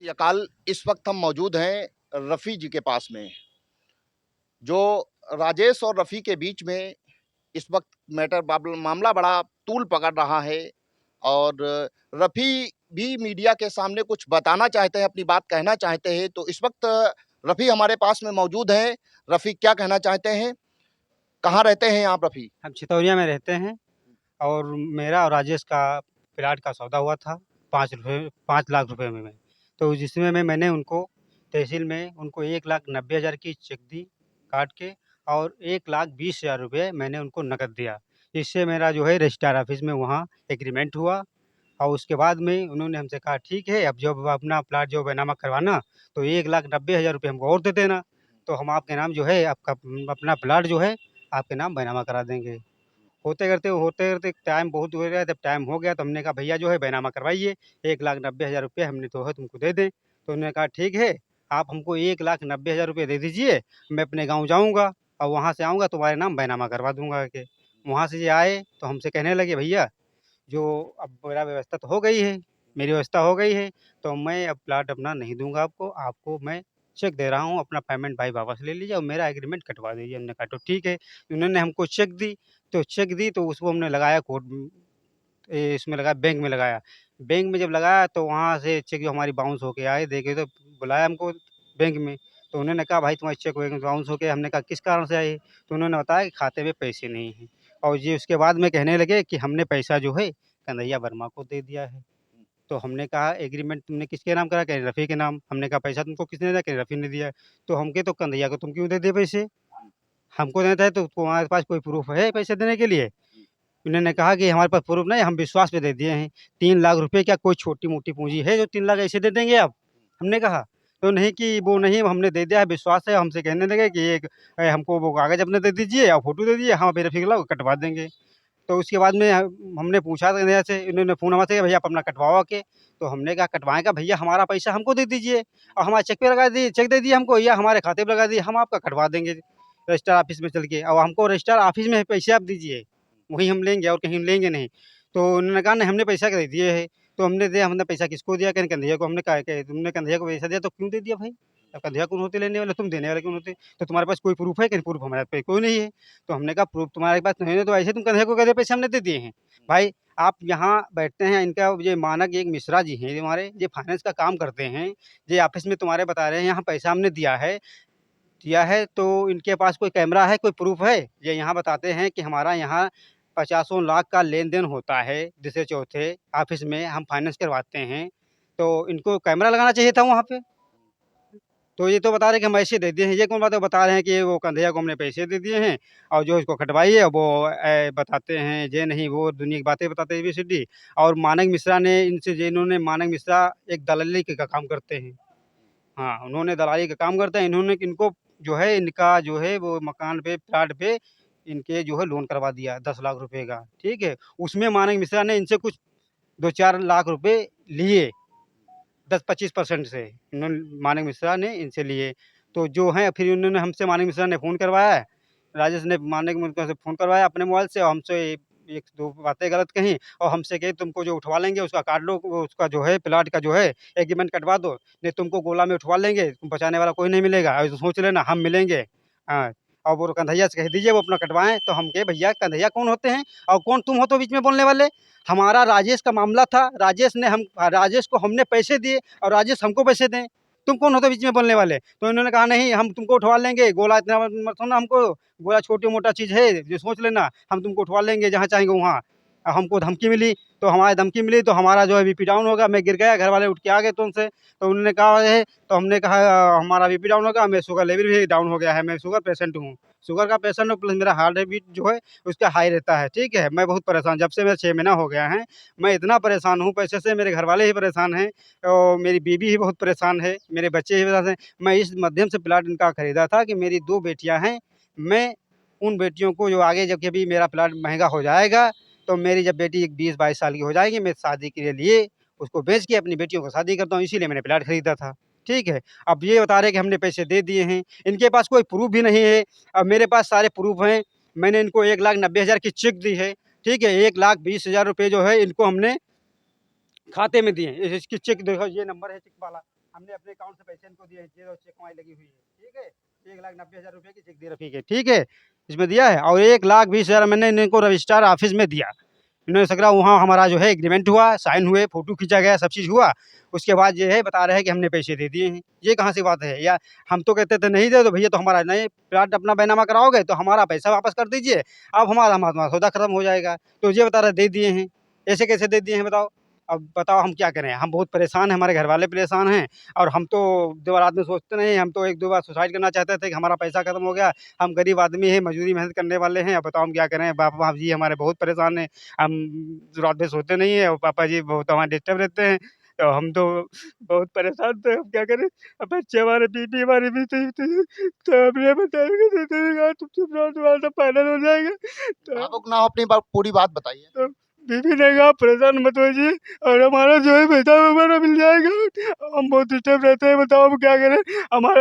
यकाल इस वक्त हम मौजूद हैं रफ़ी जी के पास में। जो राजेश और रफ़ी के बीच में इस वक्त मामला बड़ा तूल पकड़ रहा है और रफ़ी भी मीडिया के सामने कुछ बताना चाहते हैं, अपनी बात कहना चाहते हैं। तो इस वक्त रफ़ी हमारे पास में मौजूद हैं। रफ़ी क्या कहना चाहते हैं? कहाँ रहते हैं आप रफ़ी? हम चितौरिया में रहते हैं और मेरा और राजेश का प्लाट का सौदा हुआ था 5 लाख रुपए में। तो जिसमें मैंने उनको तहसील में उनको 1,90,000 की चेक दी काट के और 1,20,000 रुपए मैंने उनको नकद दिया। इससे मेरा जो है रजिस्ट्रार ऑफिस में वहाँ एग्रीमेंट हुआ और उसके बाद में उन्होंने हमसे कहा ठीक है, अब जब अपना प्लाट जो बैनामा करवाना तो 1,90,000 रुपए हमको और दे देना। तो हम आपके नाम जो है आपका अपना प्लाट जो है आपके नाम बैनामा करा देंगे। होते करते टाइम बहुत हो गया, जब टाइम हो गया तो हमने कहा भैया जो है बैनामा करवाइए, 1,90,000 रुपये हमने तो है तुमको दे दें। तो उन्होंने कहा ठीक है, आप हमको 1,90,000 रुपये दे दीजिए, मैं अपने गाँव जाऊँगा और वहाँ से आऊँगा तुम्हारे नाम बैनामा करवा दूँगा आके। वहाँ से ये आए तो हमसे कहने लगे भैया जो अब मेरा व्यवस्था तो हो गई है, मेरी व्यवस्था हो गई है, तो मैं अब प्लाट अपना नहीं दूँगा आपको, आपको मैं चेक दे रहा हूँ, अपना पेमेंट भाई वापस ले लीजिए और मेरा एग्रीमेंट कटवा दीजिए। हमने कहा तो ठीक है। उन्होंने हमको चेक दी तो उसको हमने लगाया इसमें लगाया बैंक में लगाया। बैंक में जब लगाया तो वहाँ से चेक जो हमारी बाउंस होके आए, देखे तो बुलाया हमको बैंक में। तो उन्होंने कहा भाई तुम्हारी चेक वेक बाउंस हो गया। हमने कहा किस कारण से आई? तो उन्होंने बताया कि खाते में पैसे नहीं हैं और ये उसके बाद में कहने लगे कि हमने पैसा जो है कन्हैया वर्मा को दे दिया है। तो हमने कहा एग्रीमेंट तुमने किसके नाम करा? कह रहे रफ़ी के नाम। हमने कहा पैसा तुमको किसने दिया? कह रहे रफ़ी ने दिया है। तो हम कहे तो कन्हैया को तुम क्यों दे दिए पैसे? हमको देना था तो तुम्हारे पास कोई प्रूफ़ है पैसे देने के लिए? उन्होंने कहा कि हमारे पास प्रूफ़ नहीं है, हम विश्वास पे दे दिए हैं। 3 लाख रुपए क्या कोई छोटी-मोटी पूँजी है जो 3 लाख ऐसे दे देंगे आप? हमने कहा। तो नहीं कि वो नहीं हमने दे दिया है, विश्वास है। हमसे कहने लगे कि एक हमको वो कागज़ अपने दे दीजिए और फ़ोटो दे दीजिए, हम वेरिफ़िकेशन कटवा देंगे। तो उसके बाद में हमने पूछा कन्हैया से, इन्होंने फ़ोन हमारे से किया भैया आप अपना कटवाओ आके। तो हमने कहा कटवाएँ का भैया हमारा पैसा हमको दे दीजिए और हमारे चेक पे लगा दिए चेक दे दिए हमको या हमारे खाते पे लगा दिए, हम आपका कटवा देंगे रजिस्ट्रार ऑफ़िस में चल के और हमको रजिस्ट्रार ऑफ़िस में पैसे आप दीजिए, वहीं हम लेंगे और कहीं लेंगे नहीं। तो उन्होंने कहा नहीं हमने पैसा दे दिए है, तो हमने दिया हमने पैसा किसको दिया? कहें कन्हैया को। हमने कहा कि तुमने कन्हैया को पैसा दिया तो क्यों दे दिया भाई? अब कन्हैया कौन होते लेने वाले? तुम देने वाले कौन होते? तो तुम्हारे पास कोई प्रूफ़ है? कहें प्रूफ़ हमारे पे कोई नहीं है। तो हमने कहा प्रूफ़ तुम्हारे पास नहीं है तो ऐसे तुम कन्हैया को कैसे पैसे हमने दे दिए हैं? भाई आप यहाँ बैठते हैं इनका ये मानक एक मिश्रा जी हैं ये हमारे, ये फाइनेंस का काम करते हैं, ये ऑफ़िस में तुम्हारे बता रहे हैं यहाँ पैसा हमने दिया है तो इनके पास कोई कैमरा है, कोई प्रूफ़ है? ये यहाँ बताते हैं कि हमारा यहाँ पचासों लाख का लेन-देन होता है, तीसरे चौथे ऑफ़िस में हम फाइनेंस करवाते हैं, तो इनको कैमरा लगाना चाहिए था वहाँ पे। तो ये तो बता रहे हैं कि हम ऐसे दे दिए हैं, ये कौन बात है? बता रहे हैं कि वो कन्हैया को हमने पैसे दे दिए हैं और जो इसको कटवाइए वो बताते हैं ये नहीं वो दुनिया की बातें बताते हैं एबीसीडी और मानक मिश्रा ने इनसे जे इन्होंने मानक मिश्रा एक दलाली का काम करते हैं। हाँ, उन्होंने दलाली का काम करते हैं, इन्होंने इनको जो है इनका जो है वो मकान पे प्लाट पे इनके जो है लोन करवा दिया 10 लाख रुपए का, ठीक है? उसमें मानक मिश्रा ने इनसे कुछ 2-4 लाख रुपए लिए। 10-25% से इन्होंने मानक मिश्रा ने इनसे लिए। तो जो हैं फिर उन्होंने हमसे मानक मिश्रा ने फ़ोन करवाया है, राजेश ने मानक मिश्रा से फ़ोन करवाया अपने मोबाइल से और हमसे 1-2 बातें गलत कहीं और हमसे कहे तुमको जो उठवा लेंगे उसका काट लो, वो उसका जो है प्लाट का जो है एग्रीमेंट कटवा दो, नहीं तुमको गोला में उठवा लेंगे, तुम बचाने वाला कोई नहीं मिलेगा और सोच लेना हम मिलेंगे। हाँ, और वो कन्हैया से कह दीजिए वो अपना कटवाएँ, तो हम कहे भैया कन्हैया कौन होते हैं और कौन तुम हो तो बीच में बोलने वाले? हमारा राजेश का मामला था, राजेश को हमने पैसे दिए और राजेश हमको पैसे दें। तुम कौन होते बीच में बोलने वाले? तो इन्होंने कहा नहीं हम तुमको उठवा लेंगे, गोला इतना मत समझना हमको, गोला छोटी-मोटा चीज़ है, ये सोच लेना, हम तुमको उठवा लेंगे जहाँ चाहेंगे वहाँ। हमको धमकी मिली, तो हमारी धमकी मिली तो हमारा जो है बीपी डाउन हो गया, मैं गिर गया, घर वाले उठ के आ गए तुरंत से। तो उन्होंने कहा है तो हमने कहा हमारा बीपी डाउन हो गया, मेरा शुगर लेवल भी डाउन हो गया है, मैं शुगर पेशेंट हूँ। शुगर का पेशेंट हूँ प्लस मेरा हार्ट बीट जो है उसका हाई रहता है, ठीक है? मैं बहुत परेशान जब से मेरा 6 महीना हो गया है, मैं इतना परेशान हूँ पैसे से, मेरे घरवाले ही परेशान हैं और मेरी बीवी भी बहुत परेशान है, मेरे बच्चे भी परेशान हैं। मैं इस माध्यम से प्लाट इनका खरीदा था कि मेरी 2 बेटियाँ हैं, मैं उन बेटियों को जो आगे जब कभी मेरा प्लाट महँगा हो जाएगा, तो मेरी जब बेटी 20-22 साल की हो जाएगी, मैं शादी के लिए उसको बेच के अपनी बेटियों को शादी करता हूँ, इसीलिए मैंने प्लाट खरीदा था। ठीक है? अब ये बता रहे हैं कि हमने पैसे दे दिए हैं, इनके पास कोई प्रूफ़ भी नहीं है। अब मेरे पास सारे प्रूफ़ हैं, मैंने इनको 1,90,000 की चेक दी है, ठीक है? 1,20,000 रुपए जो है इनको हमने खाते में दिए हैं। इसकी चेक देखो ये नंबर है चेक वाला, हमने अपने अकाउंट से पैसे इनको दिए हैं, ये चेक हमारी लगी हुई है, ठीक है। 1,90,000 रुपए की चेक दे रखी है, ठीक है, इसमें दिया है। और 1,20,000 मैंने इनको रजिस्ट्रार ऑफिस में दिया। इन्होंने सकरा वहाँ हमारा जो है एग्रीमेंट हुआ, साइन हुए, फोटो खींचा गया, सब चीज़ हुआ। उसके बाद ये है बता रहे हैं कि हमने पैसे दे दिए हैं। ये कहाँ से बात है? या हम तो कहते थे नहीं दे, तो भैया तो हमारा नहीं प्लाट अपना बैनामा कराओगे तो हमारा पैसा वापस कर दीजिए, अब हमारा सौदा खत्म हो जाएगा। तो ये बता रहे दे दिए हैं, ऐसे कैसे दे दिए हैं बताओ? अब बताओ हम क्या करें? हम बहुत परेशान हैं, हमारे घर वाले परेशान हैं, और हम तो 2 बार आदमी सोचते नहीं, हम तो 1-2 बार सुसाइड करना चाहते थे कि हमारा पैसा खत्म हो गया। हम गरीब आदमी हैं, मजदूरी मेहनत करने वाले हैं, अब बताओ हम क्या करें? बाप जी हमारे बहुत परेशान हैं। हम रात में सोते नहीं हैं और पापा जी बहुत हमारे डिस्टर्ब रहते हैं। तो हम तो बहुत परेशान थे, अब क्या करें? अब बच्चे हमारे बीवी हमारी भी तो अब ये बताइए कि तुम चुप रहो, तुम्हारा सब फाइनल हो जाएगा। तो भावुक ना हो, अपनी पूरी बात बताइए। तो बीवी ने कहा परेशान मत होइए और हमारा जो है पैसा हमारा मिल जाएगा। हम बहुत डिस्टर्ब रहते हैं, बताओ हम क्या करें?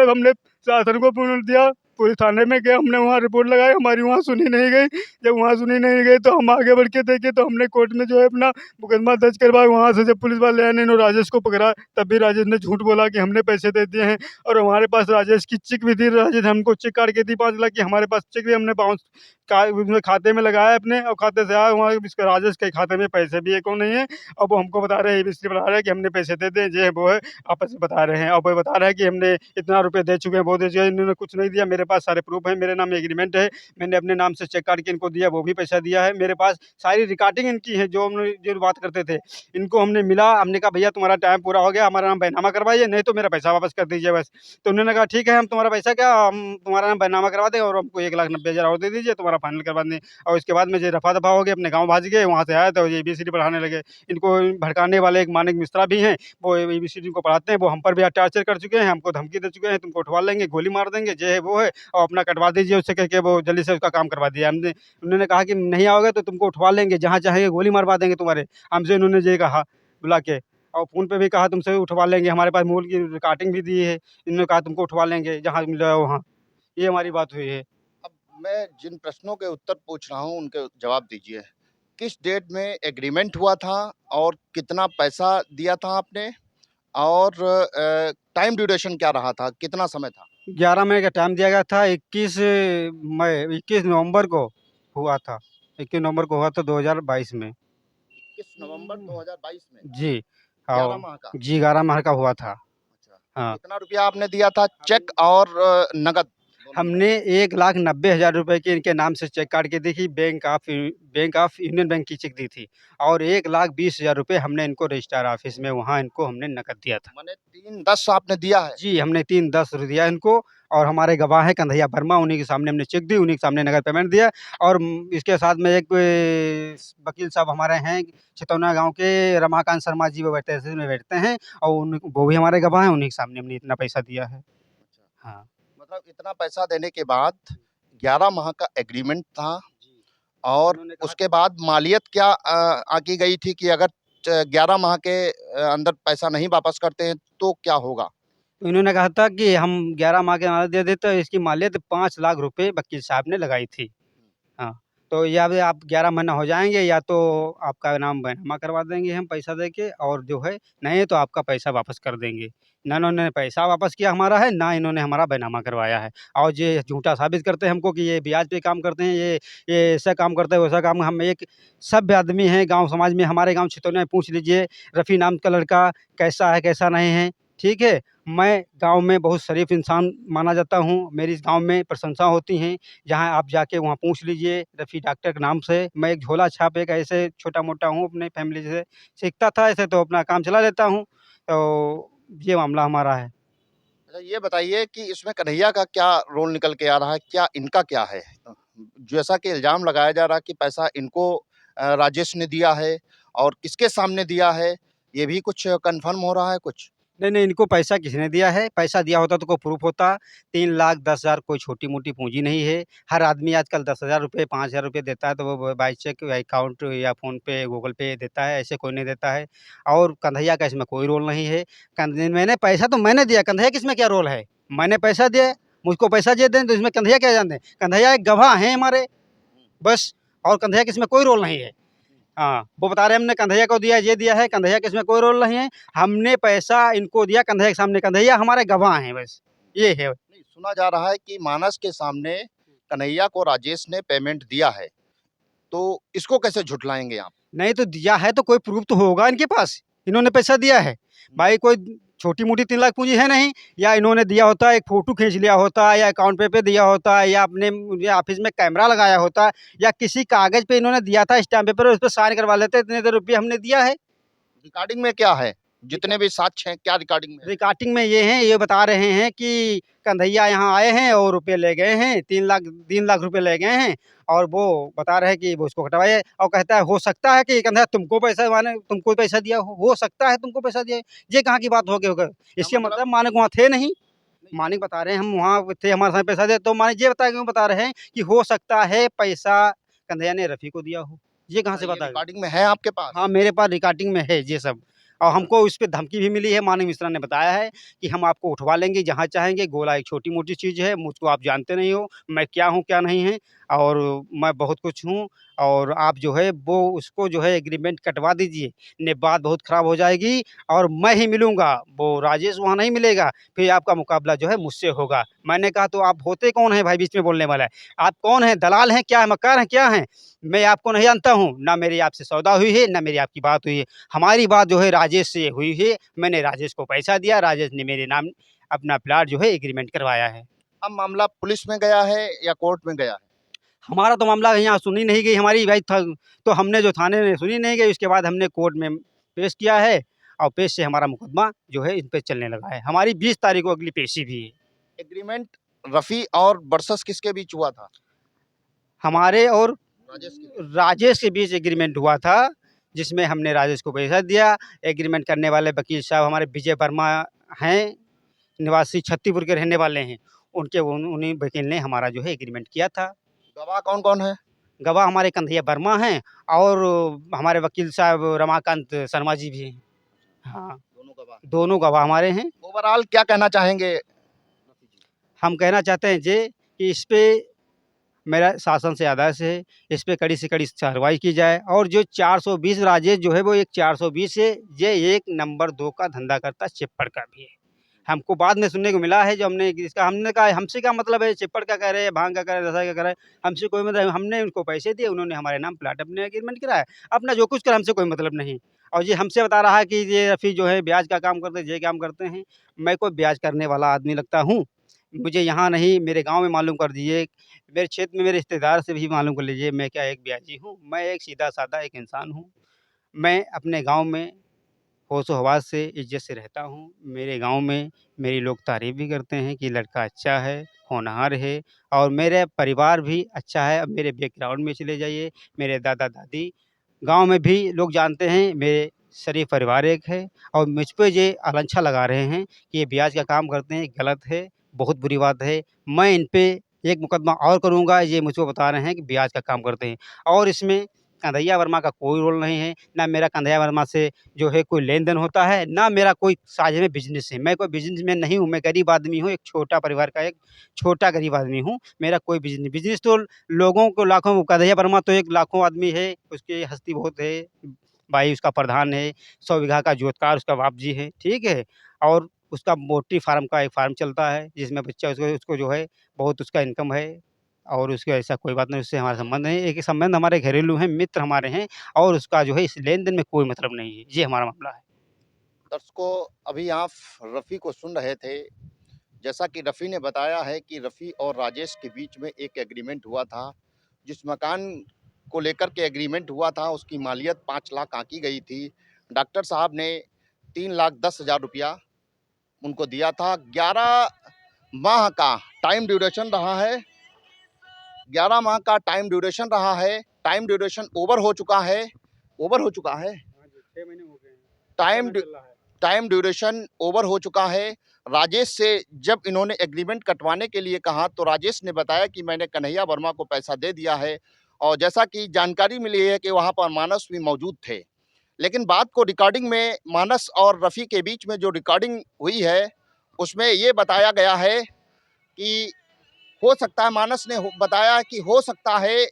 हमने शासन को फ़ोन दिया, पुलिस थाने में गए, हमने वहाँ रिपोर्ट लगाई, हमारी वहाँ सुनी नहीं गई। जब वहाँ सुनी नहीं गई तो हम आगे बढ़ के देखे तो हमने कोर्ट में जो है अपना मुकदमा दर्ज करवाया। वहाँ से जब पुलिस वाले आए इन्होंने राजेश को पकड़ा, तब भी राजेश ने झूठ बोला कि हमने पैसे दे दिए हैं, और हमारे पास राजेश की चेक भी थी। राजेश हमको चेक काट के दी 5 लाख की, हमारे पास चेक भी हमने बाउंस उसमें खाते में लगाया अपने, और खाते से आया वहाँ इसके राजेश के खाते में पैसे भी एक और नहीं है। अब वो हमको बता रहे हैं, एबीसी बता रहे हैं कि हमने पैसे दे दिए, ये है वो है, आपस में बता रहे हैं। और वो बता रहे हैं कि हमने इतना रुपए दे चुके हैं, वो दे चुके हैं। इन्होंने कुछ नहीं दिया, मेरे पास सारे प्रूफ है, मेरे नाम एग्रीमेंट है, मैंने अपने नाम से चेक काट के इनको दिया, वो भी पैसा दिया है। मेरे पास सारी रिकॉर्डिंग इनकी है, जो बात करते थे। इनको हमने मिला, हमने कहा भैया तुम्हारा टाइम पूरा हो गया, हमारा नाम बैनामा करवाइए, नहीं तो मेरा पैसा वापस कर दीजिए बस। तो उन्होंने कहा ठीक है, हम तुम्हारा पैसा क्या, हम तुम्हारा नाम बैनामा करवा दें और हमको 1,90,000 और दे दीजिए, तुम्हारा फाइनल करवा दें। और उसके बाद में जो रफा दफा हो गए, अपने गाँव भाग गए। वहाँ से आए तो ये एबीसीडी पढ़ाने लगे। इनको भड़काने वाले एक मानिक मिश्रा भी हैं, वो एबीसीडी को पढ़ाते हैं, वो हम पर भी टॉर्चर कर चुके हैं, हमको धमकी दे चुके हैं, तुमको उठवा लेंगे, गोली मार देंगे, ये है वो है, और अपना कटवा दीजिए उससे कह के वो जल्दी से उसका काम करवा दिया। हमने उन्होंने कहा कि नहीं आओगे तो तुमको उठवा लेंगे, जहाँ चाहेंगे गोली मरवा देंगे तुम्हारे। हमसे उन्होंने ये कहा बुला के, और फ़ोन पे भी कहा तुमसे उठवा लेंगे, हमारे पास मोबाइल की रिकॉर्डिंग भी दी है। इन्होंने कहा तुमको उठवा लेंगे, जहाँ मिला वहाँ। ये हमारी बात हुई है। अब मैं जिन प्रश्नों के उत्तर पूछ रहा हूँ उनके जवाब दीजिए। किस डेट में एग्रीमेंट हुआ था और कितना पैसा दिया था आपने, और टाइम ड्यूरेशन क्या रहा था, कितना समय था? 11 मई का टाइम दिया गया था, 21 नवंबर को हुआ था। 21 नवंबर को हुआ था 2022 में। 21 नवंबर 2022 में, जी, 11 और माह का। जी 11 माह का हुआ था। अच्छा, हाँ। कितना रुपया आपने दिया था, चेक और नगद दोनों में? हमने 1,90,000 रुपए की इनके नाम से चेक काट के देखी, बैंक ऑफ यूनियन बैंक की चेक दी थी, और 1,20,000 रुपए हमने इनको रजिस्ट्रार ऑफिस में वहाँ इनको हमने नकद दिया था। माने 3-10 आपने दिया है? जी, हमने 3-10 दिया इनको, और हमारे गवाह हैं कन्हैया वर्मा, उन्हीं के सामने हमने चेक दी, उन्हीं के सामने नगद पेमेंट दिया। और इसके साथ में एक वकील साहब हमारे हैं, छितौना गाँव के रमाकांत शर्मा जी, वो तहसील में बैठते हैं, और वो भी हमारे गवाह हैं, उन्हीं के सामने हमने इतना पैसा दिया है। अच्छा, हाँ। मतलब इतना पैसा देने के बाद 11 माह का एग्रीमेंट था, और उन्होंने कहा उसके बाद मालियत क्या आकी गई थी कि अगर 11 माह के अंदर पैसा नहीं वापस करते हैं तो क्या होगा? इन्होंने कहा था कि हम 11 माह की अमानत दे देते, तो इसकी मालियत 5 लाख रुपए वकील साहब ने लगाई थी। हाँ, तो या फिर आप 11 महीना हो जाएँगे, या तो आपका नाम बैनामा करवा देंगे हम पैसा दे के, और जो है नहीं तो आपका पैसा वापस कर देंगे। ना इन्होंने पैसा वापस किया हमारा है, ना इन्होंने हमारा बैनामा करवाया है, और ये झूठा साबित करते हैं हमको कि ये ब्याज पे काम करते हैं, ये ऐसा काम करते हैं, वैसा काम। हम एक सभ्य आदमी हैं, गाँव समाज में, हमारे गाँव छितौनिया में पूछ लीजिए, रफ़ी नाम का लड़का कैसा है, कैसा नहीं है, ठीक है? मैं गाँव में बहुत शरीफ इंसान माना जाता हूँ, मेरी इस गाँव में प्रशंसा होती हैं। जहाँ आप जाके वहाँ पूछ लीजिए, रफ़ी डॉक्टर के नाम से। मैं एक झोला छाप एक ऐसे छोटा-मोटा हूँ, अपने फैमिली से सीखता था ऐसे, तो अपना काम चला लेता हूँ। तो ये मामला हमारा है। अच्छा, ये बताइए कि इसमें कन्हैया का क्या रोल निकल के आ रहा है? क्या इनका क्या है? जैसा कि इल्ज़ाम लगाया जा रहा है कि पैसा इनको राजेश ने दिया है, और किसके सामने दिया है, ये भी कुछ कन्फर्म हो रहा है कुछ? नहीं, नहीं, इनको पैसा किसने दिया है? पैसा दिया होता तो कोई प्रूफ़ होता। 3,10,000 कोई छोटी-मोटी पूँजी नहीं है। हर आदमी आजकल 10,000 रुपए, 5,000 रुपए देता है, तो वो बाय चेक या अकाउंट या फ़ोन पे, गूगल पे देता है, ऐसे कोई नहीं देता है। और कन्हैया का इसमें कोई रोल नहीं है। मैंने पैसा तो मैंने दिया, कन्हैया का इसमें क्या रोल है? मैंने पैसा दिया, मुझको पैसा दे दें, तो इसमें कन्हैया क्या जाने? कन्हैया एक गवाह हैं हमारे, बस, और कन्हैया का इसमें कोई रोल नहीं है। हाँ, वो बता रहे हैं हमने कन्हैया को दिया, ये दिया है, कन्हैया का इसमें कोई रोल नहीं है। हमने पैसा इनको दिया कन्हैया के सामने, कन्हैया हमारे गवाह हैं बस, ये है। नहीं, सुना जा रहा है कि मानस के सामने कन्हैया को राजेश ने पेमेंट दिया है, तो इसको कैसे झुठलाएँगे आप? नहीं तो दिया है तो कोई प्रूफ तो होगा इनके पास, इन्होंने पैसा दिया है। भाई कोई छोटी-मोटी 3 लाख पूँजी है नहीं, या इन्होंने दिया होता, एक फ़ोटो खींच लिया होता, या अकाउंट पे दिया होता, या अपने मुझे ऑफ़िस में कैमरा लगाया होता, या किसी कागज़ पे इन्होंने दिया था स्टैम्प पेपर, उस पे साइन करवा लेते, इतने रुपये हमने दिया है। रिकॉर्डिंग में क्या है? जितने भी साक्ष्य हैं, क्या रिकॉर्डिंग में है? रिकॉर्डिंग में ये हैं, ये बता रहे हैं कि कन्हैया यहाँ आए हैं और रुपए ले गए हैं, 3 लाख रुपए ले गए हैं, और वो बता रहे हैं कि वो उसको कटवाइए, और कहता है हो सकता है कि कन्हैया तुमको पैसा माने तुमको पैसा दिया हो सकता है तुमको पैसा दिया है। ये कहाँ की बात हो गई होगा? क्या इसके मतलब? मतलब मालिक वहाँ थे नहीं। नहीं, मालिक बता रहे हैं हम वहाँ थे, हमारे साथ पैसा दे, तो मालिक ये क्यों बता रहे हैं कि हो सकता है पैसा कन्हैया ने रफ़ी को दिया हो। ये कहाँ क्या से ये बात आ गई? रिकॉर्डिंग में है आपके पास? हाँ, मेरे पास रिकॉर्डिंग में है ये सब, और हमको इस पे धमकी भी मिली है। माननीय मिश्रा ने बताया है कि हम आपको उठवा लेंगे जहाँ चाहेंगे। गोला एक छोटी-मोटी चीज़ है, मुझको आप जानते नहीं हो, मैं क्या हूँ, क्या नहीं है, और मैं बहुत कुछ हूँ, और आप जो है वो उसको जो है एग्रीमेंट कटवा दीजिए, नहीं बात बहुत खराब हो जाएगी, और मैं ही मिलूँगा, वो राजेश वहाँ नहीं मिलेगा, फिर आपका मुकाबला जो है मुझसे होगा। मैंने कहा तो आप होते कौन हैं भाई बीच में बोलने वाला है? आप कौन हैं? दलाल हैं क्या हैं? मक्कार हैं क्या हैं? मैं आपको नहीं जानता हूँ, ना मेरी आपसे सौदा हुई है, ना मेरी आपकी बात हुई है। हमारी बात जो है राजेश से हुई है, मैंने राजेश को पैसा दिया, राजेश ने मेरे नाम अपना प्लाट जो है एग्रीमेंट करवाया है। अब मामला पुलिस में गया है या कोर्ट में गया है? हमारा तो मामला यहाँ सुनी नहीं गई हमारी भाई तो हमने जो थाने में सुनी नहीं गई, उसके बाद हमने कोर्ट में पेश किया है, और पेश से हमारा मुकदमा जो है इन पे चलने लगा है। हमारी 20 तारीख को अगली पेशी भी है। एग्रीमेंट रफ़ी और वर्सेस किसके बीच हुआ था? हमारे और राजेश के बीच। राजेश के बीच एग्रीमेंट हुआ था, जिसमें हमने राजेश को पैसा दिया। एग्रीमेंट करने वाले वकील साहब हमारे विजय वर्मा हैं, निवासी छत्तीपुर के रहने वाले हैं। उनके उन्हीं वकील ने हमारा जो है एग्रीमेंट किया था। गवाह कौन-कौन है? गवाह हमारे कन्हैया वर्मा हैं, और हमारे वकील साहब रमाकांत शर्मा जी भी हैं। हाँ, दोनों गवाह। दोनों गवाह हमारे हैं। ओवरऑल क्या कहना चाहेंगे? हम कहना चाहते हैं ये कि इस पे मेरा शासन से आदेश है, इस पे कड़ी से कड़ी कार्रवाई की जाए, और जो 420 राजेश जो है वो एक 420 है, ये एक नंबर 2 का धंधा करता है, चिप्पड़ का भी है। हमको बाद में सुनने को मिला है, जो हमने कहा हमसे क्या मतलब है, चिप्पड़ का कह रहे हैं, भांग का कह रहे हैं, नशा का कह रहे हैं, हमसे कोई मतलब, हमने उनको पैसे दिए, उन्होंने हमारे नाम प्लाट अपने एग्रीमेंट कराया, अपना जो कुछ करा हमसे कोई मतलब नहीं। और ये हमसे बता रहा है कि ये रफ़ी जो है ब्याज का काम करते हैं, ये काम करते हैं। मैं कोई ब्याज करने वाला आदमी लगता हूँ? मुझे यहाँ नहीं, मेरे गाँव में मालूम कर दीजिए, मेरे क्षेत्र में मेरे रिश्तेदार से भी मालूम कर लीजिए, मैं क्या एक ब्याजी हूँ? मैं एक सीधा-साधा एक इंसान हूँ। मैं अपने गाँव में होश-ओ-हवास से, इज़्ज़त से रहता हूँ। मेरे गाँव में मेरी लोग तारीफ़ भी करते हैं कि लड़का अच्छा है, होनहार है, और मेरे परिवार भी अच्छा है। अब मेरे बैकग्राउंड में चले जाइए, मेरे दादा-दादी, गाँव में भी लोग जानते हैं मेरे शरीफ परिवार एक है, और मुझ पे ये अलांछा लगा रहे हैं कि ये ब्याज का काम करते हैं, गलत है, बहुत बुरी बात है। मैं इन पे एक मुकदमा और करूँगा, ये मुझको बता रहे हैं कि ब्याज का काम करते हैं, और इसमें कन्हैया वर्मा का कोई रोल नहीं है, ना मेरा कन्हैया वर्मा से जो है कोई लेन-देन होता है, ना मेरा कोई साझे में बिज़नेस है। मैं कोई बिज़नेसमैन नहीं हूँ, मैं गरीब आदमी हूँ, एक छोटा परिवार का एक छोटा गरीब आदमी हूँ। मेरा कोई बिज़नेस तो लोगों को लाखों, कन्हैया वर्मा तो एक लाखों आदमी है, उसकी हस्ती बहुत है, भाई उसका प्रधान है, 100 बीघा का जोतकार उसका बाप जी है, ठीक है? और उसका पोल्ट्री फार्म का एक फार्म चलता है, जिसमें बच्चा उसको उसको जो है बहुत उसका इनकम है, और उसका ऐसा कोई बात नहीं, उससे हमारा संबंध नहीं है। एक संबंध हमारे घरेलू हैं, मित्र हमारे हैं, और उसका जो है इस लेन-देन में कोई मतलब नहीं है। ये हमारा मामला है। दर्शकों, अभी आप रफ़ी को सुन रहे थे। जैसा कि रफ़ी ने बताया है कि रफ़ी और राजेश के बीच में एक एग्रीमेंट हुआ था। जिस मकान को लेकर के एग्रीमेंट हुआ था, उसकी मालियत 5 लाख आँकी गई थी। डॉक्टर साहब ने 3,10,000 रुपया उनको दिया था। 11 माह का टाइम ड्यूरेशन रहा है। 11 माह का टाइम ड्यूरेशन रहा है। टाइम ड्यूरेशन ओवर हो चुका है। ओवर हो चुका है। हाँ जी, 6 महीने हो गए हैं। टाइम 6 महीने ड्यू चल रहा है। टाइम ड्यूरेशन ओवर हो चुका है। राजेश से जब इन्होंने एग्रीमेंट कटवाने के लिए कहा, तो राजेश ने बताया कि मैंने कन्हैया वर्मा को पैसा दे दिया है, और जैसा कि जानकारी मिली है कि वहाँ पर मानस भी मौजूद थे। लेकिन बात को रिकॉर्डिंग में मानस और रफ़ी के बीच में जो रिकॉर्डिंग हुई है, उसमें ये बताया गया है कि हो सकता है, मानस ने बताया कि हो सकता है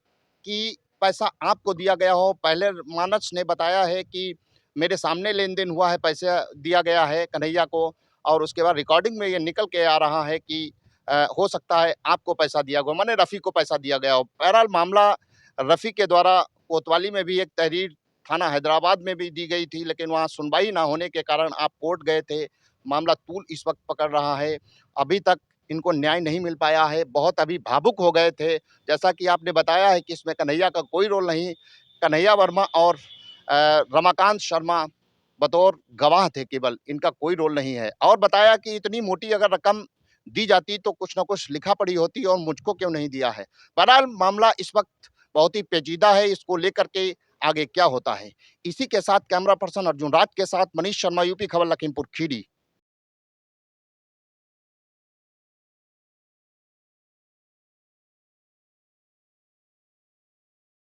कि पैसा आपको दिया गया हो। पहले मानस ने बताया है कि मेरे सामने लेन-देन हुआ है, पैसा दिया गया है कन्हैया को और उसके बाद रिकॉर्डिंग में ये निकल के आ रहा है कि हो सकता है आपको पैसा दिया गया हो, माने रफ़ी को पैसा दिया गया हो। बहरहाल मामला रफ़ी के द्वारा कोतवाली में भी एक तहरीर थाना हैदराबाद में भी दी गई थी, लेकिन वहाँ सुनवाई ना होने के कारण आप कोर्ट गए थे। मामला तूल इस वक़्त पकड़ रहा है। अभी तक इनको न्याय नहीं मिल पाया है। बहुत अभी भावुक हो गए थे। जैसा कि आपने बताया है कि इसमें कन्हैया का कोई रोल नहीं। कन्हैया वर्मा और रमाकांत शर्मा बतौर गवाह थे केवल, इनका कोई रोल नहीं है। और बताया कि इतनी मोटी अगर रकम दी जाती तो कुछ न कुछ लिखा-पढ़ी होती और मुझको क्यों नहीं दिया है। बहरहाल मामला इस वक़्त बहुत ही पेचीदा है, इसको लेकर के आगे क्या होता है। इसी के साथ कैमरा पर्सन अर्जुन राज के साथ मनीष शर्मा, यूपी खबर, लखीमपुर खीरी।